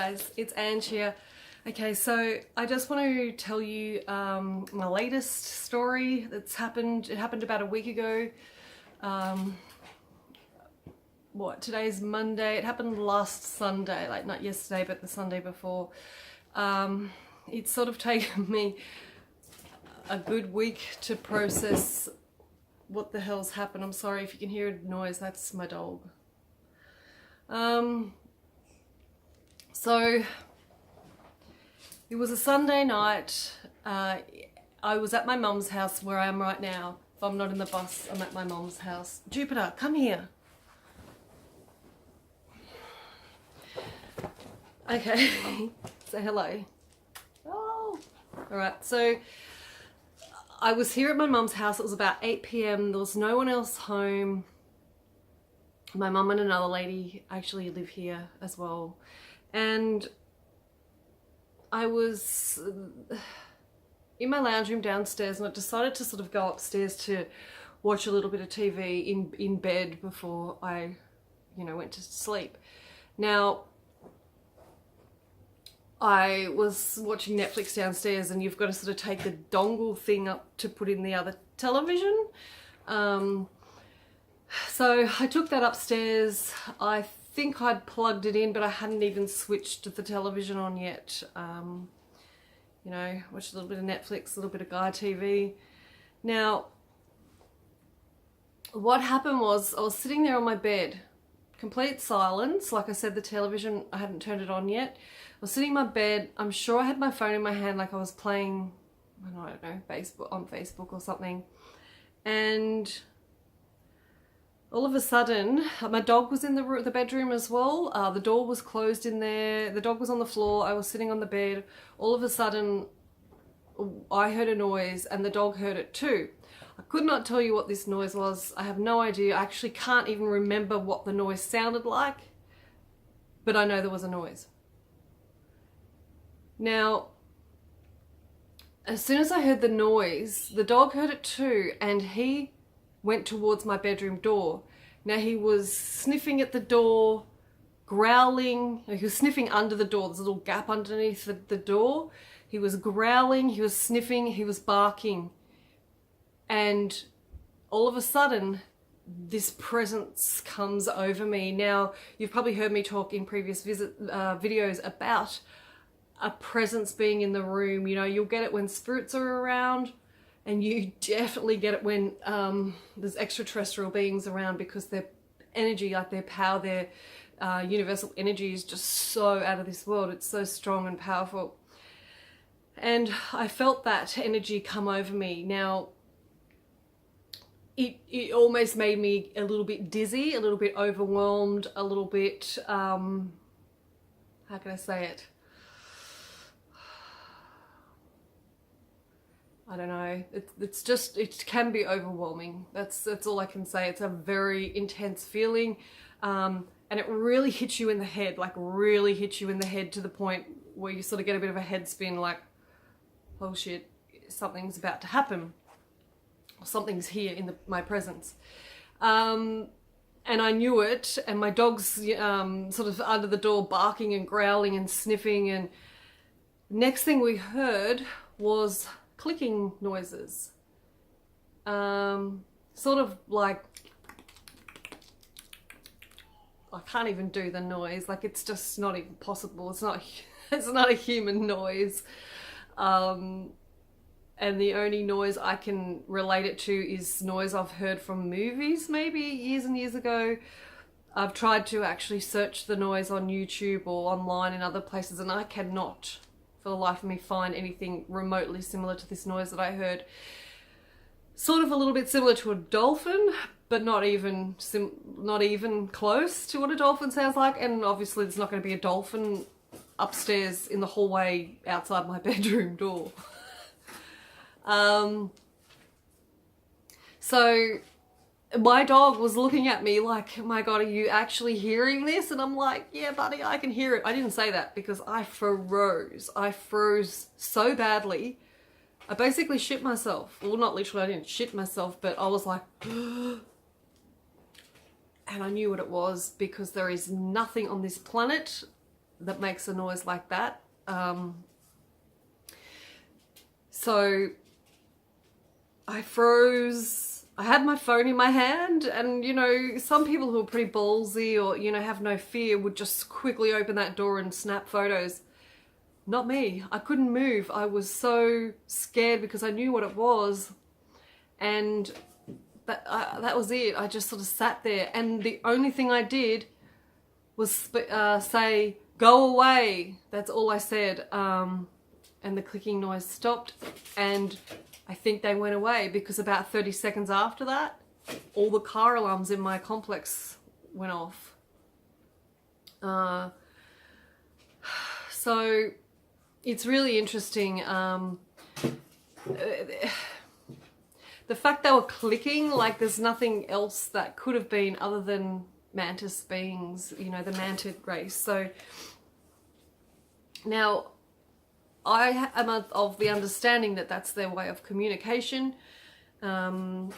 guys, it's Ange here. Okay, so I just want to tell you my latest story that's happened. It happened about a week ago. Today's Monday. It happened last Sunday, like not yesterday, but the Sunday before. It's sort of taken me a good week to process what the hell's happened. I'm sorry if you can hear a noise, that's my dog. So it was a Sunday night. I was at my mum's house where I am right now. If I'm not in the bus, I'm at my mum's house. Jupiter, come here. Okay, say hello. Oh, all right. So I was here at my mum's house. It was about 8 p.m. There was no one else home. My mum and another lady actually live here as well. And I was in my lounge room downstairs, and I decided to sort of go upstairs to watch a little bit of TV in bed before I, went to sleep. Now, I was watching Netflix downstairs, and you've got to sort of take the dongle thing up to put in the other television. So I took that upstairs. I think I'd plugged it in, but I hadn't even switched the television on yet. Watched a little bit of Netflix, a little bit of Guy TV. Now, what happened was I was sitting there on my bed, complete silence. Like I said, the television, I hadn't turned it on yet. I was sitting in my bed. I'm sure I had my phone in my hand, like I was playing, I don't know, Facebook or something. And all of a sudden, my dog was in the bedroom as well. The door was closed in there. The dog was on the floor. I was sitting on the bed. All of a sudden, I heard a noise and the dog heard it too. I could not tell you what this noise was. I have no idea. I actually can't even remember what the noise sounded like, but I know there was a noise. Now, as soon as I heard the noise, the dog heard it too, and he went towards my bedroom door. Now, he was sniffing at the door, growling. He was sniffing under the door. There's a little gap underneath the door. He was growling, he was sniffing, he was barking. And all of a sudden, this presence comes over me. Now, you've probably heard me talk in previous videos about a presence being in the room. You'll get it when spirits are around, and you definitely get it when there's extraterrestrial beings around, because their energy, like their power, their universal energy is just so out of this world. It's so strong and powerful. And I felt that energy come over me. Now, it almost made me a little bit dizzy, a little bit overwhelmed, a little bit, how can I say it? I don't know. It can be overwhelming. That's all I can say. It's a very intense feeling. And it really hits you in the head, like really hits you in the head to the point where you sort of get a bit of a head spin, like, oh shit, something's about to happen. Something's here in my presence. And I knew it, and my dog's sort of under the door barking and growling and sniffing, and next thing we heard was clicking noises. Sort of like, I can't even do the noise, like it's just not even possible. It's not a human noise. And the only noise I can relate it to is noise I've heard from movies, maybe years and years ago. I've tried to actually search the noise on YouTube or online in other places, and I cannot, for the life of me, find anything remotely similar to this noise that I heard. Sort of a little bit similar to a dolphin, but not even close to what a dolphin sounds like. And obviously there's not going to be a dolphin upstairs in the hallway outside my bedroom door. So my dog was looking at me like, my God, are you actually hearing this? And I'm like, yeah, buddy, I can hear it. I didn't say that because I froze. I froze so badly. I basically shit myself. Well, not literally, I didn't shit myself, but I was like, and I knew what it was, because there is nothing on this planet that makes a noise like that. So I froze. I had my phone in my hand, and you know, some people who are pretty ballsy or, you know, have no fear would just quickly open that door and snap photos. Not me. I couldn't move. I was so scared because I knew what it was, and that was it. I just sort of sat there, and the only thing I did was say, "Go away." That's all I said. And the clicking noise stopped, and I think they went away because about 30 seconds after that, all the car alarms in my complex went off. So it's really interesting. The fact they were clicking, like there's nothing else that could have been other than mantis beings, you know, the mantid race. So now I am of the understanding that that's their way of communication. And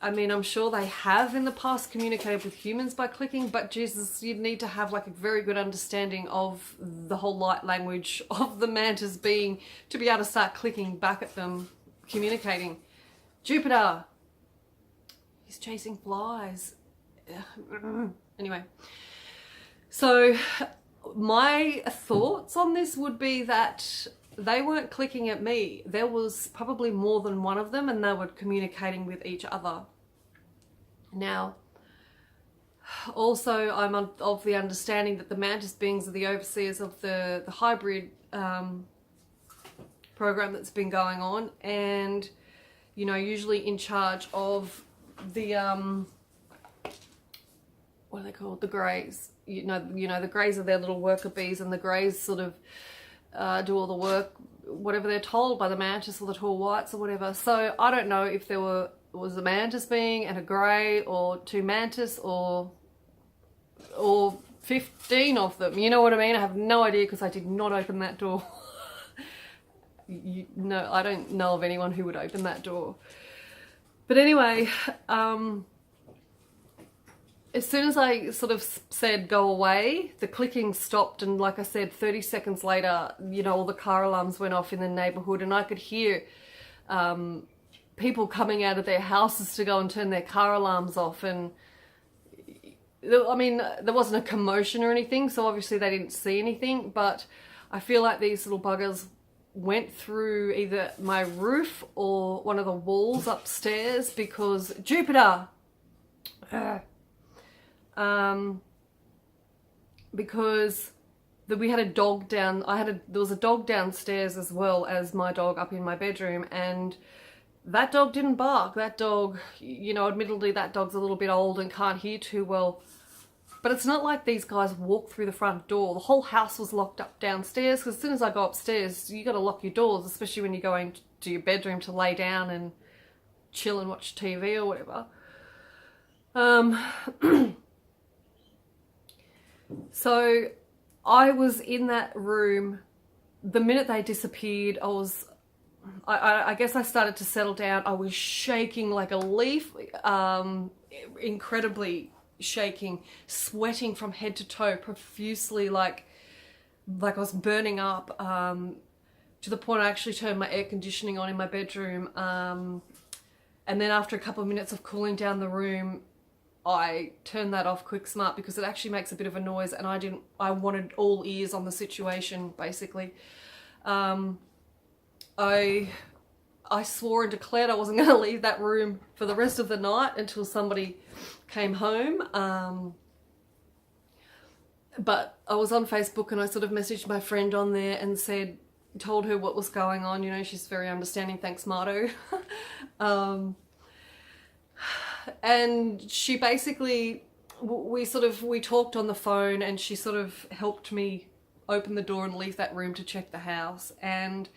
I mean, I'm sure they have in the past communicated with humans by clicking, but Jesus, you'd need to have like a very good understanding of the whole light language of the mantis being to be able to start clicking back at them, communicating. Jupiter, he's chasing flies. Anyway, so my thoughts on this would be that they weren't clicking at me. There was probably more than one of them, and they were communicating with each other. Now, also I'm of the understanding that the mantis beings are the overseers of the hybrid program that's been going on, and you know, usually in charge of the what are they called? The greys. You know, the greys are their little worker bees, and the greys sort of do all the work, whatever they're told by the mantis or the tall whites or whatever. So I don't know if there was a mantis being and a grey, or two mantis, or 15 of them. You know what I mean? I have no idea because I did not open that door. No, I don't know of anyone who would open that door. But anyway, as soon as I sort of said go away, the clicking stopped, and like I said, 30 seconds later, you know, all the car alarms went off in the neighbourhood, and I could hear people coming out of their houses to go and turn their car alarms off. And I mean, there wasn't a commotion or anything, so obviously they didn't see anything, but I feel like these little buggers went through either my roof or one of the walls upstairs, because Jupiter, because we had a dog down, there was a dog downstairs as well as my dog up in my bedroom, and that dog didn't bark. That dog, you know, admittedly that dog's a little bit old and can't hear too well, but it's not like these guys walked through the front door. The whole house was locked up downstairs, because as soon as I go upstairs, you got to lock your doors, especially when you're going to your bedroom to lay down and chill and watch TV or whatever. So I was in that room. The minute they disappeared, I guess I started to settle down. I was shaking like a leaf, incredibly shaking, sweating from head to toe profusely, like I was burning up, to the point I actually turned my air conditioning on in my bedroom. And then after a couple of minutes of cooling down the room, I turned that off quick smart, because it actually makes a bit of a noise, and I wanted all ears on the situation, basically. I swore and declared I wasn't going to leave that room for the rest of the night until somebody came home. But I was on Facebook, and I sort of messaged my friend on there and told her what was going on. You know, she's very understanding, thanks Marto. And she basically, we talked on the phone, and she sort of helped me open the door and leave that room to check the house. And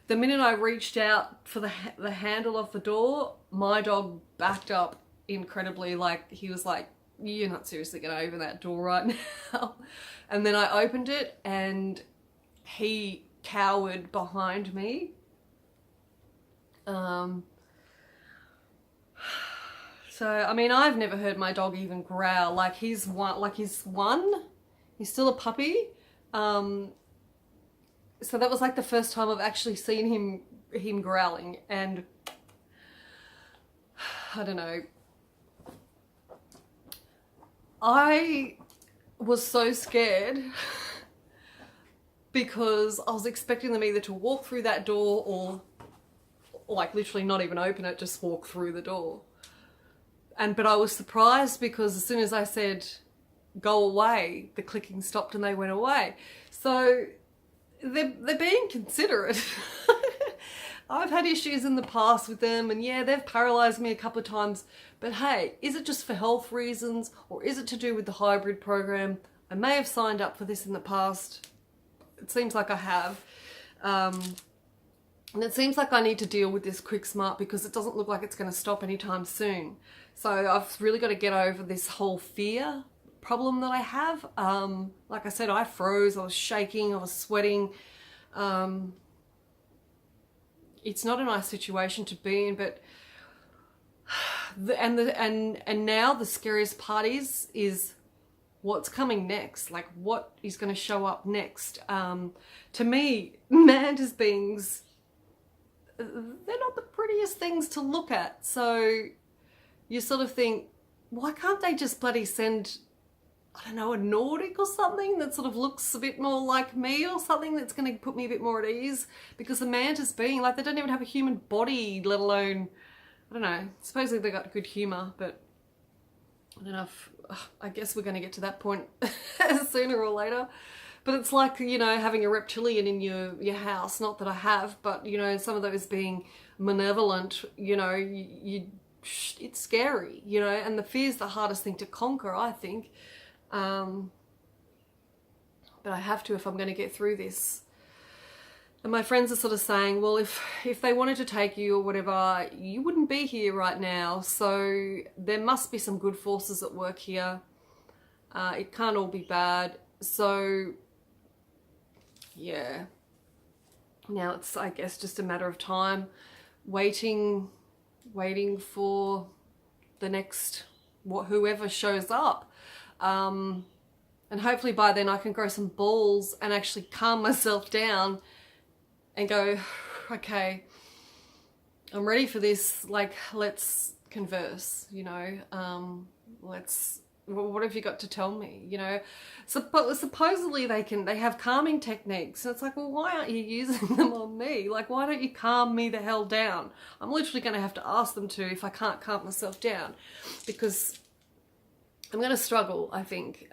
the minute I reached out for the handle of the door, my dog backed up incredibly. Like, he was like, you're not seriously going to open that door right now. And then I opened it, and he cowered behind me. So, I mean, I've never heard my dog even growl. Like he's one, He's still a puppy. So that was like the first time I've actually seen him growling, and I don't know. I was so scared because I was expecting them either to walk through that door or like literally not even open it, just walk through the door. But I was surprised because as soon as I said go away, the clicking stopped and they went away. So they're being considerate. I've had issues in the past with them, and yeah, they've paralyzed me a couple of times, but hey, is it just for health reasons or is it to do with the hybrid program? I may have signed up for this in the past. It seems like I have. And it seems like I need to deal with this quick smart because it doesn't look like it's going to stop anytime soon. So I've really got to get over this whole fear problem that I have. Like I said, I froze, I was shaking, I was sweating. It's not a nice situation to be in, but and now the scariest part is what's coming next, like what is going to show up next. To me, mantis beings, they're not the prettiest things to look at. So you sort of think, why can't they just bloody send, I don't know, a Nordic or something that sort of looks a bit more like me, or something that's going to put me a bit more at ease? Because the mantis being, like, they don't even have a human body, let alone, I don't know, supposedly they got good humour, but I don't know if, I guess we're going to get to that point sooner or later. But it's like, you know, having a reptilian in your house. Not that I have, but, you know, some of those being malevolent, you know, it's scary, you know, and the fear's the hardest thing to conquer, I think. But I have to if I'm going to get through this. And my friends are sort of saying, well, if they wanted to take you or whatever, you wouldn't be here right now. So there must be some good forces at work here. It can't all be bad. So yeah, now it's, I guess, just a matter of time, waiting for the next, whoever shows up. And hopefully by then I can grow some balls and actually calm myself down and go, okay, I'm ready for this. Like, let's converse, you know, what have you got to tell me, you know? Supposedly they have calming techniques, and it's like, well, why aren't you using them on me? Like, why don't you calm me the hell down? I'm literally going to have to ask them to if I can't calm myself down, because I'm going to struggle, I think.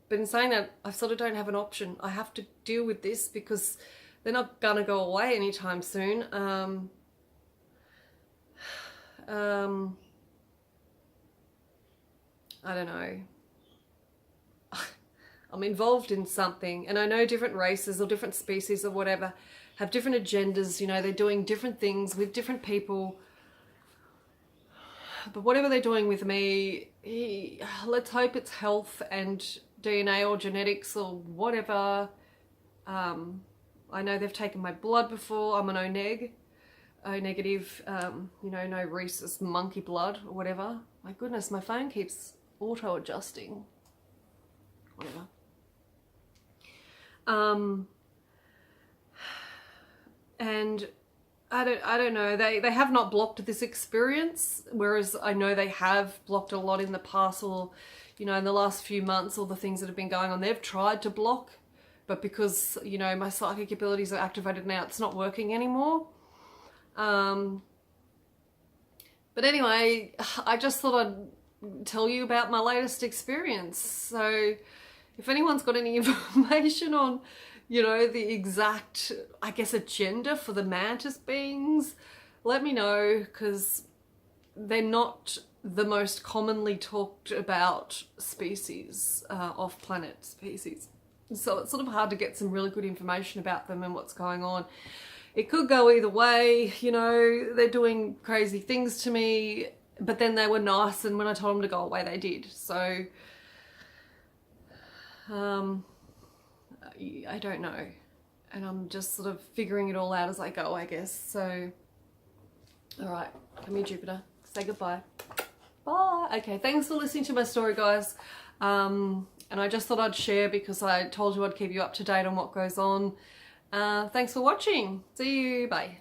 But in saying that, I sort of don't have an option. I have to deal with this because they're not going to go away anytime soon. I don't know. I'm involved in something, and I know different races or different species or whatever have different agendas, you know, they're doing different things with different people. But whatever they're doing with me, let's hope it's health and DNA or genetics or whatever. I know they've taken my blood before. I'm an O negative, you know, no rhesus monkey blood or whatever. My goodness, my phone keeps auto-adjusting. Whatever. And I don't know, they have not blocked this experience, whereas I know they have blocked a lot in the past, or, you know, in the last few months, all the things that have been going on, they've tried to block, but because, you know, my psychic abilities are activated now, it's not working anymore. But anyway, I just thought I'd tell you about my latest experience. So if anyone's got any information on, you know, the exact, I guess, agenda for the mantis beings, let me know, because they're not the most commonly talked about species, off-planet species. So it's sort of hard to get some really good information about them and what's going on. It could go either way, you know, they're doing crazy things to me, but then they were nice, and when I told them to go away, they did. So, I don't know. And I'm just sort of figuring it all out as I go, I guess. So, all right, come here, Jupiter. Say goodbye. Bye. Okay, thanks for listening to my story, guys. And I just thought I'd share because I told you I'd keep you up to date on what goes on. Thanks for watching. See you. Bye.